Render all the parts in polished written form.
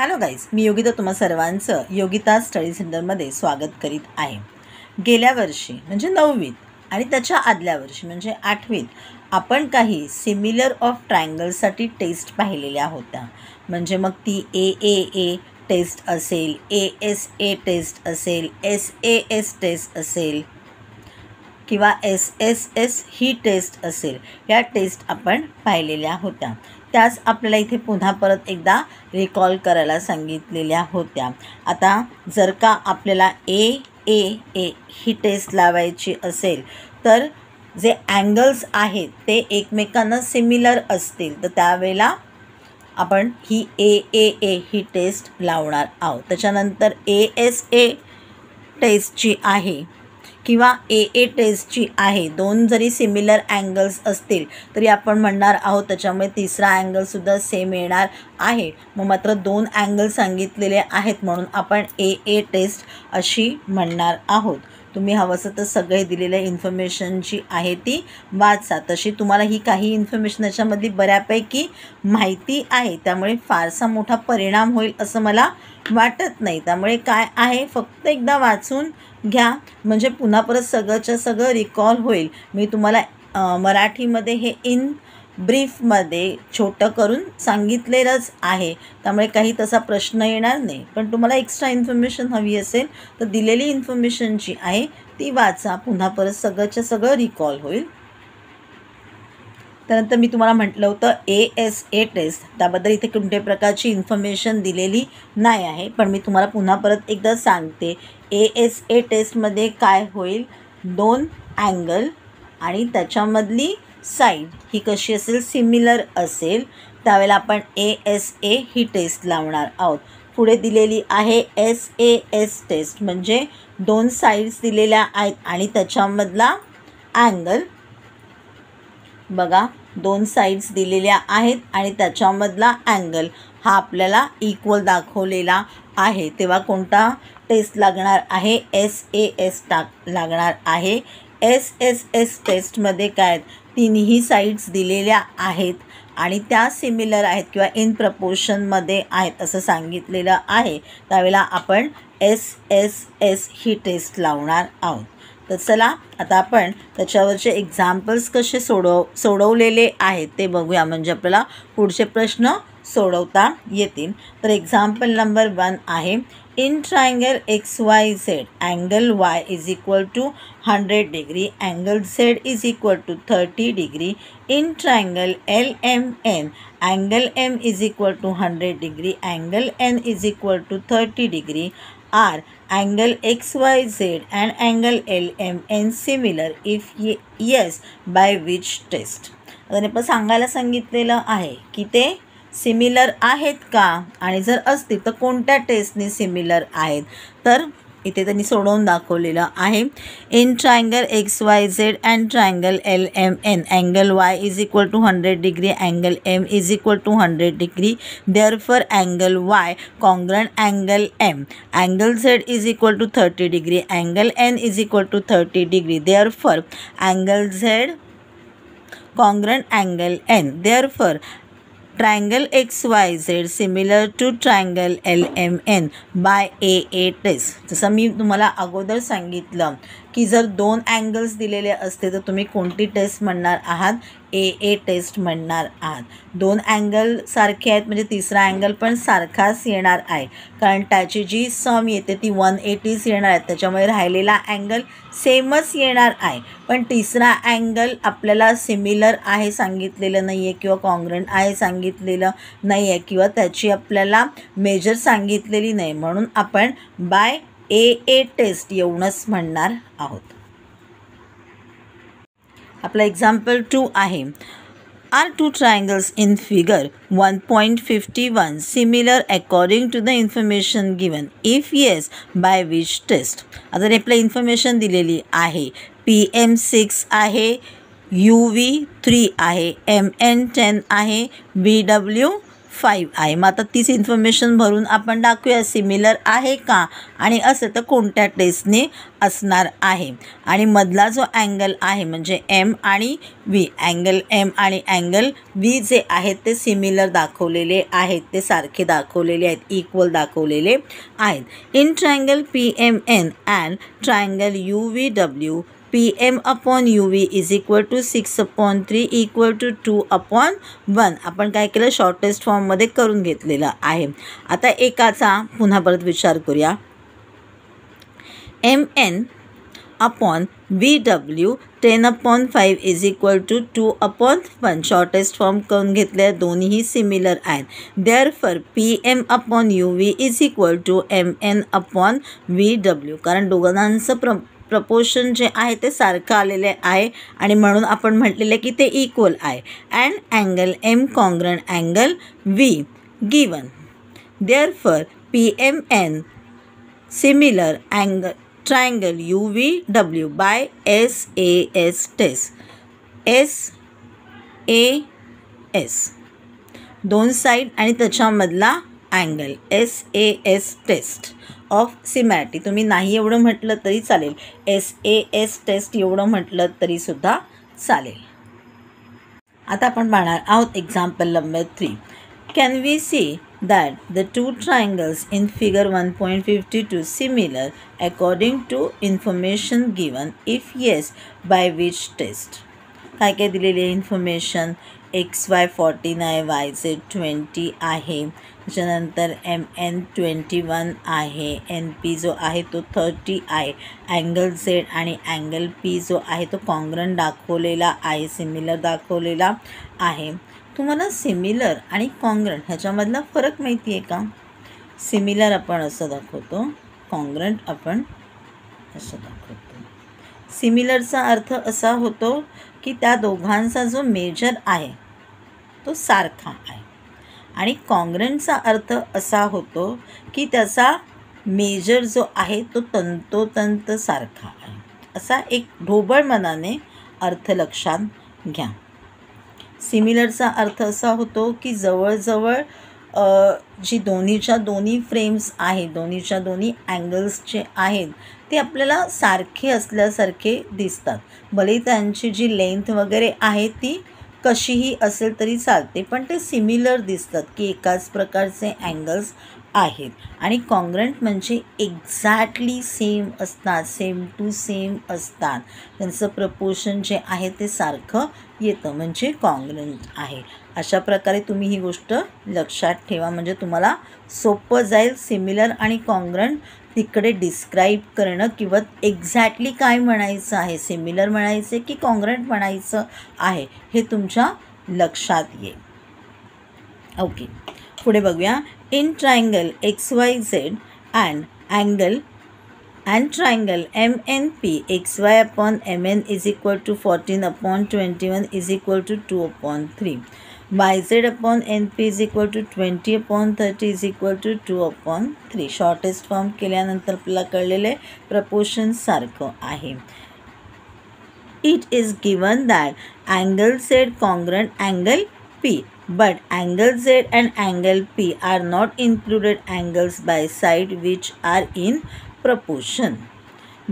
Hello guys, मी योगिता तुम्हा सर्वांचं Yogita study सेंटरमध्ये स्वागत करीत आहे. गेल्या वर्षी म्हणजे 9वीत आणि त्याच्या आदल्या वर्षी म्हणजे 8वीत आपण काही सिमिलर ऑफ ट्रायंगलसाठी टेस्ट पाहिलेल्या होत्या. म्हणजे मग ती ए टेस्ट असेल, ASA टेस्ट असेल, SAS टेस्ट असेल किंवा SSS ही टेस्ट असेल. या टेस्ट आपण पाहिलेल्या होत्या. त्याच आपल्याला इथे पुन्हा परत एकदा रिकॉल करायला सांगितलेल्या होत्या. आता जर का आपल्याला ए ही टेस्ट लावायची असेल तर जे अँगल्स आहेत ते एकमेकांना सिमिलर असतील तर त्यावेळेला आपण ही ए ही टेस्ट लावणार आहोत. त्याच्यानंतर ASA टेस्टची आहे किंवा AA टेस्टची आहे. दोन जरी सिमिलर अँगल्स असतील तरी आपण म्हणणार आहोत त्याच्यामुळे तिसरा अँगलसुद्धा सेम येणार आहे. मग मात्र दोन अँगल सांगितलेले आहेत म्हणून आपण AA टेस्ट अशी म्हणणार आहोत. तुम्ही हवंसं तर सगळे दिलेल्या इन्फॉर्मेशन जी आहे ती वाचा. तशी तुम्हाला ही काही इन्फॉर्मेशन याच्यामधली बऱ्यापैकी माहिती आहे, त्यामुळे फारसा मोठा परिणाम होईल असं मला वाटत नाही. त्यामुळे काय आहे, फक्त एकदा वाचून घ्या म्हणजे पुन्हा परत सगळंच्या सगळं रिकॉल होईल. मी तुम्हाला मराठीमध्ये हे इन ब्रीफमध्ये छोटं करून सांगितलेलंच आहे, त्यामुळे काही तसा प्रश्न येणार नाही. पण तुम्हाला एक्स्ट्रा इन्फॉर्मेशन हवी असेल तर दिलेली इन्फॉर्मेशन जी आहे ती वाचा, पुन्हा परत सगळंच्या सगळं रिकॉल होईल. त्यानंतर मी तुम्हाला म्हटलं होतं ASA टेस्ट, त्याबद्दल इथे कोणत्याही प्रकारची इन्फॉर्मेशन दिलेली नाही आहे, पण मी तुम्हाला पुन्हा परत एकदा सांगते. ASA टेस्टमध्ये काय होईल, दोन अँगल आणि त्याच्यामधली साईड ही कशी असेल, सिमिलर असेल, त्यावेळेला आपण ASA ही टेस्ट लावणार आहोत. पुढे दिलेली आहे SAS टेस्ट, म्हणजे दोन साईड्स दिलेल्या आहेत आणि त्याच्यामधला अँगल बघा, दोन साईड्स दिलेल्या आहेत आणि त्याच्यामधला अँगल हा आपल्याला इक्वल दाखवलेला आहे. तेव्हा कोणता टेस्ट लागणार आहे, SAS लागणार आहे. SSS टेस्टमध्ये काय, तिन्ही साईड्स दिलेल्या आहेत आणि त्या सिमिलर आहेत किंवा इन प्रपोर्शनमध्ये आहेत असं सांगितलेलं आहे. त्यावेळेला आपण SSS ही टेस्ट लावणार आहोत. तर चला आता आपण त्याच्यावरचे एक्झाम्पल्स कसे सोडवलेले आहेत ते बघूया, म्हणजे आपल्याला पुढचे प्रश्न सोडवता येतील. तर एक्झाम्पल नंबर 1 आहे, in triangle XYZ angle Y is equal to 100 degree, angle Z is equal to 30 degree. In triangle LMN angle M is equal to 100 degree, angle N is equal to 30 degree. Are angle XYZ and angle LMN similar if yes by which test. आता आपण सांगायला सांगितलेलं आहे की ते similar आहेत का आणि जर असतील तर कोणत्या टेस्टने सिमिलर आहेत. तर इथे त्यांनी सोडवून दाखवलेलं आहे. In triangle XYZ and triangle LMN angle Y is equal to 100 degree, angle M is equal to 100 degree. Therefore angle Y congruent angle M, angle Z is equal to 30 degree, angle N is equal to 30 degree. Therefore angle Z congruent angle N. Therefore triangle XYZ similar to triangle LMN by AA test. जसं मी तुम्हाला अगोदर सांगितलं की जर दोन angles दिलेले असते तर तुम्ही कोणती टेस्ट म्हणणार आहात, AA टेस्ट म्हणणार आहात. दोन अँगल सारखे आहेत म्हणजे तिसरा अँगल पण सारखाच येणार आहे, कारण त्याची जी सम येते ती 180 येणार आहे, त्याच्यामुळे राहिलेला अँगल सेमच येणार आहे. पण तिसरा अँगल आपल्याला सिमिलर आहे सांगितलेलं नाही आहे किंवा कॉन्ग्रंट आहे सांगितलेलं नाही आहे किंवा त्याची आपल्याला मेजर सांगितलेली नाही, म्हणून आपण बाय AA टेस्ट येऊनच म्हणणार आहोत. आपला एक्झाम्पल 2 आहे, are two triangles in figure 1.51 similar according to the information given, if yes by which test. आता आपल्या इन्फॉर्मेशन दिलेली आहे, PM6 आहे, UV3 आहे, MN10 आहे, BW 5 आहे. मग आता तीच इन्फॉर्मेशन भरून आपण दाखवूया सिमिलर आहे का, आणि असं तर कोणत्या टेस्टने असणार आहे. आणि मधला जो अँगल आहे म्हणजे एम आणि व्ही, अँगल एम आणि अँगल व्ही जे आहेत ते सिमिलर दाखवलेले आहेत, ते सारखे दाखवलेले आहेत, इक्वल दाखवलेले आहेत. In triangle PMN and triangle UVW PM upon UV is equal to 6/3 equal to 2/1. आपण काय केलं, शॉर्टेस्ट फॉर्ममध्ये करून घेतलेलं आहे. आता एकाचा पुन्हा परत विचार करूया. MN upon VW 10/5 is equal to 2/1. Shortest form करून घेतले, दोन्हीही सिमिलर आहेत. Therefore PM upon UV is equal to MN upon VW. कारण दोघांचं प्रपोर्शन जे आहे ते सारखं आलेले आहे आणि म्हणून आपण म्हटलेलं की ते इक्वल आहे. And angle M congruent angle V given. Therefore PMN similar angle triangle UVW by SAS test. SAS दोन साईड आणि त्याच्यामधला angle SAS test of similarity. तुम्ही नाही एवढं म्हटलं तरी चालेल, SAS टेस्ट एवढं म्हटलं तरीसुद्धा चालेल. आता आपण पाहणार आहोत example number 3. Can we see that the two triangles in figure 1.52 similar according to information given? If yes, by which test? काय काय दिलेली आहे इन्फॉर्मेशन. XY 14 आहे, YZ 20 आहे, त्याच्यानंतर MN 21 आहे, NP जो आहे तो 30 आहे, अँगल Z आणि अँगल P जो आहे तो कॉन्ग्रंट दाखवलेला आहे, सिमिलर दाखवलेला आहे. तुम्हाला सिमिलर आणि कॉन्ग्रंट ह्याच्यामधला फरक माहिती आहे का? सिमिलर आपण असं दाखवतो, कॉन्ग्रंट आपण असं दाखवतो. सिमिलरचा अर्थ असा होतो की त्या दोघांचा जो मेजर आहे तो सारखा आहे, आणि कॉन्ग्रंटचा अर्थ असा होतो की त्याचा मेजर जो आहे तो तंतोतंत सारखा आहे. असा एक ढोबळ मनाने अर्थ लक्षात घ्या. सिमिलरचा अर्थ असा होतो की जवळजवळ जी दोन्हीच्या दोन्ही फ्रेम्स आहेत, दोन्हीच्या दोन्ही अँगल्स जे आहेत ते आपल्याला सारखे असल्यासारखे दिसतात. भले त्यांची जी लेंथ वगैरे आहे ती कशीही असेल तरी चालते, पण ते सिमिलर दिसतात की एकाच प्रकारचे अँगल्स आहेत. आणि कॉन्ग्रंट म्हणजे एक्झॅक्टली सेम असतात, सेम टू सेम असतात, त्यांचं प्रपोर्शन जे आहे ते सारखं येतं, म्हणजे कॉन्ग्रंट आहे. अशा प्रकारे तुम्ही ही गोष्ट लक्षात ठेवा, म्हणजे तुम्हाला सोपं जाईल सिमिलर आणि कॉन्ग्रंट तिकडे डिस्क्राईब करणं, किंवा एक्झॅक्टली काय म्हणायचं आहे, सिमिलर म्हणायचे की कॉन्ग्रंट म्हणायचं आहे हे तुमच्या लक्षात येईल. ओके, पुढे बघूया. In triangle XYZ and triangle MNP XY upon MN is equal to 14/21 is equal to 2/3. YZ upon NP is equal to 20/30 is equal to 2/3. Shortest form केल्यानंतर आपल्याला कळलेले प्रपोर्शन सारखं आहे. It is given that angle Z congruent angle P, but angle Z and angle P are not included angles by side which are in proportion.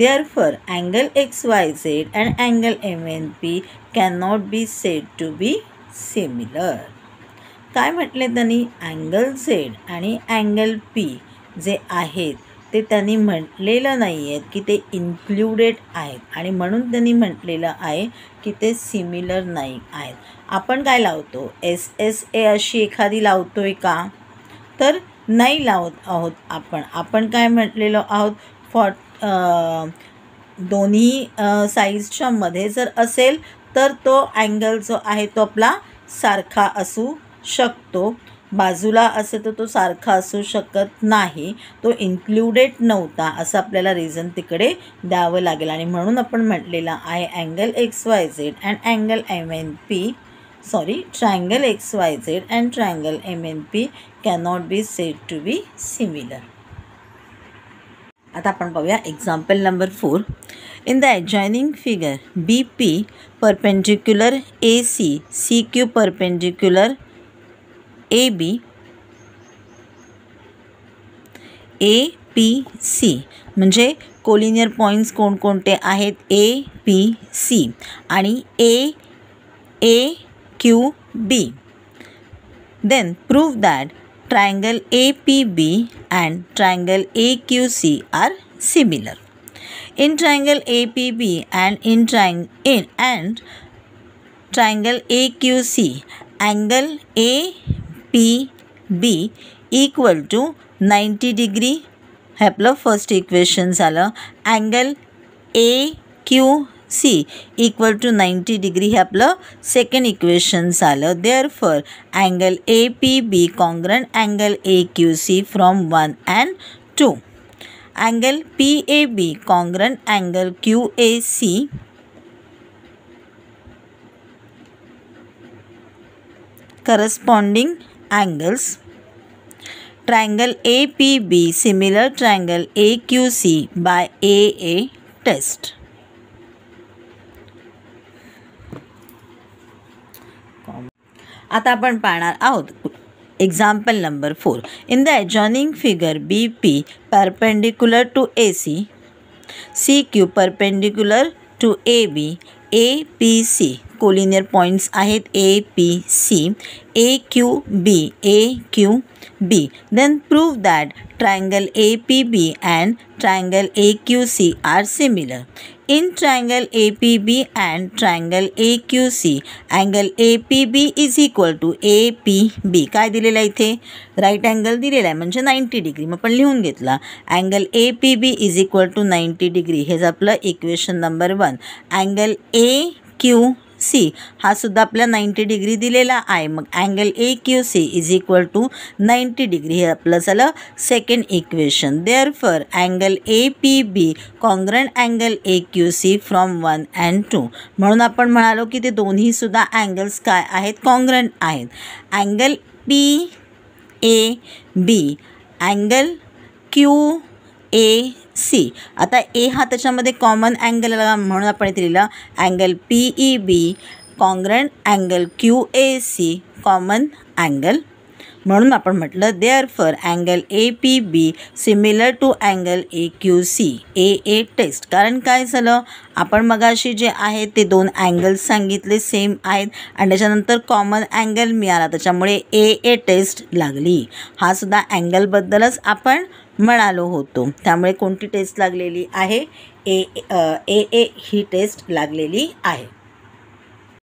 Therefore, angle XYZ and angle MNP cannot be said to be similar. काय म्हटले त्यांनी? Angle Z आणि angle P जे आहेत ते त्यांनी म्हटलेलं नाही आहेत की ते इन्क्लुडेड आहेत, आणि म्हणून त्यांनी म्हटलेलं आहे की ते सिमिलर नाही आहेत. आपण काय लावतो? SSA अशी एखादी लावतो आहे का? तर नाही लावत आहोत आपण काय म्हटलेलो आहोत? दोन्ही साईजच्या मध्ये जर असेल तर तो अँगल जो आहे तो आपला सारखा असू शकतो, बाजूला असेल तर तो सारखा असू शकत नाही, तो इन्क्लुडेड नव्हता असं आपल्याला रिझन तिकडे द्यावं लागेल. आणि म्हणून आपण म्हटलेलं आहे angle XYZ and angle MNP triangle XYZ and triangle MNP cannot be said to be similar. आता आपण पाहूया example number 4. In the adjoining figure BP perpendicular AC, CQ perpendicular AB APC म्हणजे कोलिनियर पॉईंट्स कोणकोणते आहेत APC आणि AAQB. Then prove that triangle APB and triangle AQC are similar. In triangle APB and triangle AQC, angle APB equal to 90 degree. हे आपलं first equation झालं. Angle AQC equal to 90 degree हे आपलं second equation झालं. Therefore angle APB congruent angle AQC from 1 and 2. Angle PAB congruent angle QAC corresponding angles. Triangle APB similar triangle AQC by AA test. आता आपण पाहणार आहोत example number 4. In the adjoining figure BP perpendicular to AC, CQ perpendicular to AB, APC collinear points आहेत APC, AQB. Then prove that triangle APB and triangle AQC are similar. In triangle APB and triangle AQC, angle APB is equal to APB. काय दिलेलं आहे इथे? Right angle दिलेला आहे म्हणजे 90 degree. मग आपण लिहून घेतला angle APB is equal to 90 degree. हेच आपलं इक्वेशन नंबर 1. अँगल AQC हा सुद्धा आपल्या 90 डिग्री दिलेला आहे. मग angle AQC is equal to 90 degree हे आपलं झालं second equation. Therefore angle APB congruent angle AQC from 1 and 2. म्हणून आपण म्हणालो की ते दोन्हीसुद्धा अँगल्स काय आहेत? कॉन्ग्रंट आहेत. Angle PAB angle QAC. आता ए हा त्याच्यामध्ये कॉमन अँगल आला म्हणून आपण इथे लिहिलं angle PEB congruent angle QAC common angle. म्हणून आपण म्हटलं therefore angle APB similar to angle AQC AA test. कारण काय झालं आपण मगाशी जे आहे ते दोन अँगल्स सांगितले सेम आहेत आणि त्याच्यानंतर कॉमन अँगल मिळाला त्याच्यामुळे AA टेस्ट लागली. हा सुद्धा अँगलबद्दलच आपण म्हणालो होतो. त्यामुळे कोणती टेस्ट लागलेली आहे? AA ही टेस्ट लागलेली आहे.